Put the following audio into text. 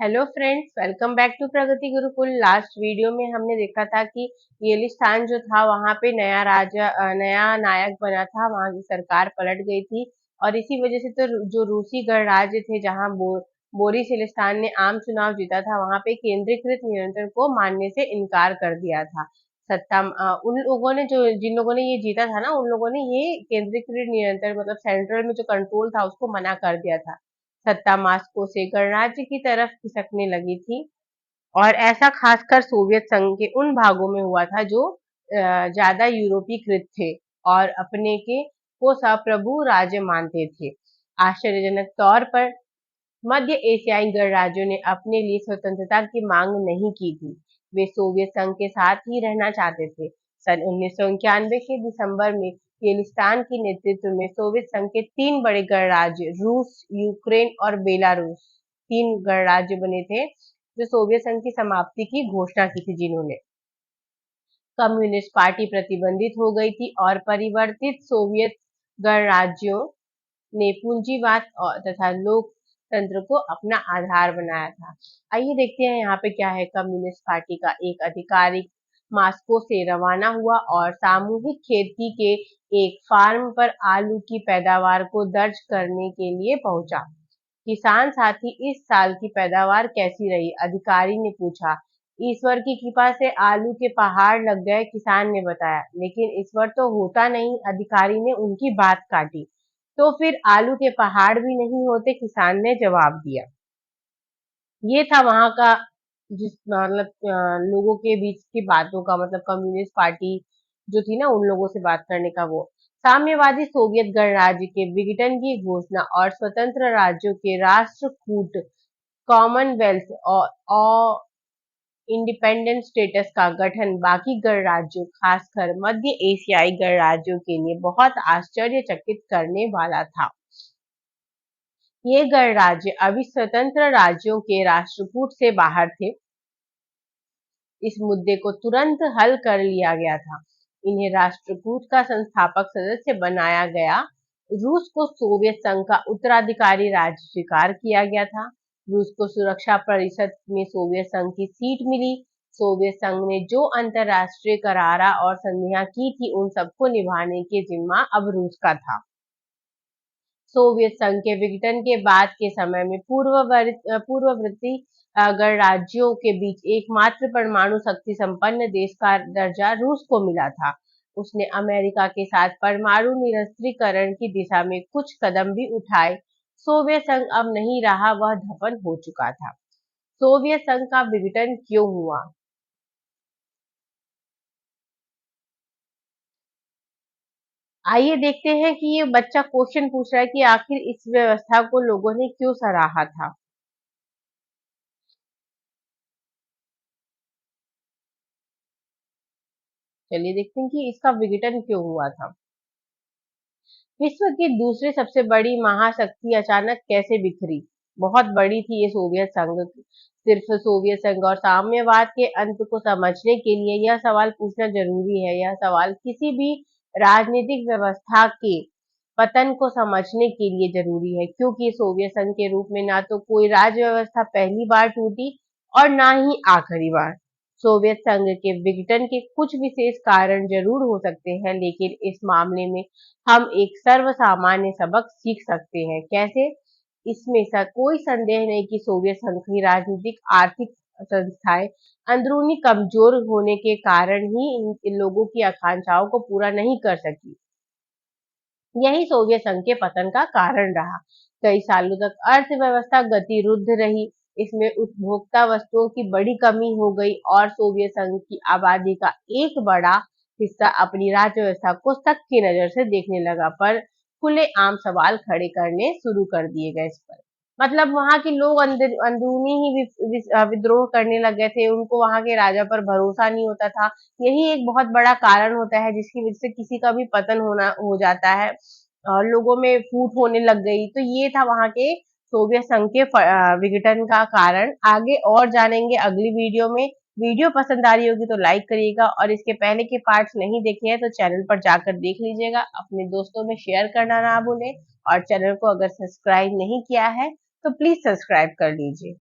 Hello friends, welcome back to Pragati Gurukul. Last video में हमने देखा था कि येलिस्तान जो था वहां पे नया नायक बना था। वहां की सरकार पलट गई थी और इसी वजह से तो जो रूसी गणराज्य थे, जहां बोरिस येलिस्तान ने आम चुनाव जीता था, वहां पे केंद्रीकृत नियंत्रण को मानने से इनकार कर दिया था। उन लोगों ने जो जिन लोगों ने ये जीता था ना, उन लोगों ने ये केंद्रीकृत नियंत्रण मतलब सेंट्रल में जो कंट्रोल था उसको मना कर दिया था। सत्ता मास्को से गणराज्य की तरफ खिसकने लगी थी और ऐसा खासकर सोवियत संघ के उन भागों में हुआ था जो ज्यादा यूरोपीकृत थे और अपने के को सप्रभु राज्य मानते थे। आश्चर्यजनक तौर पर मध्य एशियाई गणराज्यों ने अपने लिए स्वतंत्रता की मांग नहीं की थी। वे सोवियत संघ के साथ ही रहना चाहते थे। सन 1991 के दिसंबर में येलिस्तान के नेतृत्व में सोवियत संघ के तीन बड़े गणराज्य रूस, यूक्रेन और बेलारूस, तीन गणराज्य बने थे जो सोवियत संघ की समाप्ति की घोषणा की थी, जिन्होंने कम्युनिस्ट पार्टी प्रतिबंधित हो गई थी और परिवर्तित सोवियत गणराज्यों ने पूंजीवाद और तथा लोकतंत्र को अपना आधार बनाया था। आइए देखते हैं यहाँ पे क्या है। कम्युनिस्ट पार्टी का एक अधिकारी मास्को से रवाना हुआ और सामूहिक खेती के एक फार्म पर आलू की पैदावार को दर्ज करने के लिए पहुंचा। किसान साथी, इस साल की पैदावार कैसी रही? अधिकारी ने पूछा। ईश्वर की कृपा से आलू के पहाड़ लग गए, किसान ने बताया। लेकिन ईश्वर तो होता नहीं, अधिकारी ने उनकी बात काटी। तो फिर आलू के पहाड़ भी नहीं होते, किसान ने जवाब दिया। ये था वहां का जिस मतलब लोगों के बीच की बातों का मतलब कम्युनिस्ट पार्टी जो थी ना, उन लोगों से बात करने का वो साम्यवादी सोवियत गणराज्य के विघटन की घोषणा और स्वतंत्र राज्यों के राष्ट्रकूट कॉमनवेल्थ और इंडिपेंडेंट स्टेटस का गठन बाकी गणराज्यों, खासकर मध्य एशियाई गणराज्यों के लिए बहुत आश्चर्यचकित करने वाला था। ये गणराज्य अभी स्वतंत्र राज्यों के राष्ट्रकूट से बाहर थे। इस मुद्दे को तुरंत हल कर लिया गया था। इन्हें राष्ट्रकूट का संस्थापक सदस्य बनाया गया। रूस को सोवियत संघ का उत्तराधिकारी राज्य स्वीकार किया गया था। रूस को सुरक्षा परिषद में सोवियत संघ की सीट मिली। सोवियत संघ ने जो अंतरराष्ट्रीय करारा और संधियां की थी, उन सबको निभाने के जिम्मा अब रूस का था। सोवियत संघ के विघटन के बाद के समय में पूर्ववर्ती गणराज्यों के बीच एकमात्र परमाणु शक्ति संपन्न देश का दर्जा रूस को मिला था। उसने अमेरिका के साथ परमाणु निरस्त्रीकरण की दिशा में कुछ कदम भी उठाए। सोवियत संघ अब नहीं रहा, वह दफन हो चुका था। सोवियत संघ का विघटन क्यों हुआ? आइए देखते हैं कि ये बच्चा क्वेश्चन पूछ रहा है कि आखिर इस व्यवस्था को लोगों ने क्यों सराहा था। चलिए देखते हैं कि इसका विघटन क्यों हुआ था। विश्व की दूसरी सबसे बड़ी महाशक्ति अचानक कैसे बिखरी? बहुत बड़ी थी ये सोवियत संघ। सिर्फ सोवियत संघ और साम्यवाद के अंत को समझने के लिए यह सवाल पूछना जरूरी है। यह सवाल किसी भी राजनीतिक व्यवस्था के पतन को समझने के लिए जरूरी है, क्योंकि सोवियत संघ के रूप में ना तो कोई राज्य व्यवस्था पहली बार टूटी और ना ही आखिरी बार। सोवियत संघ के विघटन के कुछ विशेष कारण जरूर हो सकते हैं, लेकिन इस मामले में हम एक सर्वसामान्य सबक सीख सकते हैं। कैसे? इसमें कोई संदेह नहीं कि सोवियत संघ की राजनीतिक आर्थिक संस्थाएं अंदरूनी कमजोर होने के कारण ही इन लोगों की आकांक्षाओं को पूरा नहीं कर सकी। यही सोवियत संघ के पतन का कारण रहा। कई सालों तक अर्थव्यवस्था गतिरुद्ध रही। इसमें उपभोक्ता वस्तुओं की बड़ी कमी हो गई और सोवियत संघ की आबादी का एक बड़ा हिस्सा अपनी राज्य व्यवस्था को शक की नजर से देखने लगा, पर खुलेआम सवाल खड़े करने शुरू कर दिए गए इस पर। मतलब वहां के लोग अंदरूनी ही विद्रोह करने लगे थे। उनको वहां के राजा पर भरोसा नहीं होता था। यही एक बहुत बड़ा कारण होता है जिसकी वजह से किसी का भी पतन होना हो जाता है और लोगों में फूट होने लग गई। तो ये था वहां के सोवियत संघ के विघटन का कारण। आगे और जानेंगे अगली वीडियो में। वीडियो पसंद आ रही होगी तो लाइक करिएगा और इसके पहले के पार्ट्स नहीं देखे हैं तो चैनल पर जाकर देख लीजिएगा। अपने दोस्तों में शेयर करना ना भूलें और चैनल को अगर सब्सक्राइब नहीं किया है तो प्लीज सब्सक्राइब कर लीजिए।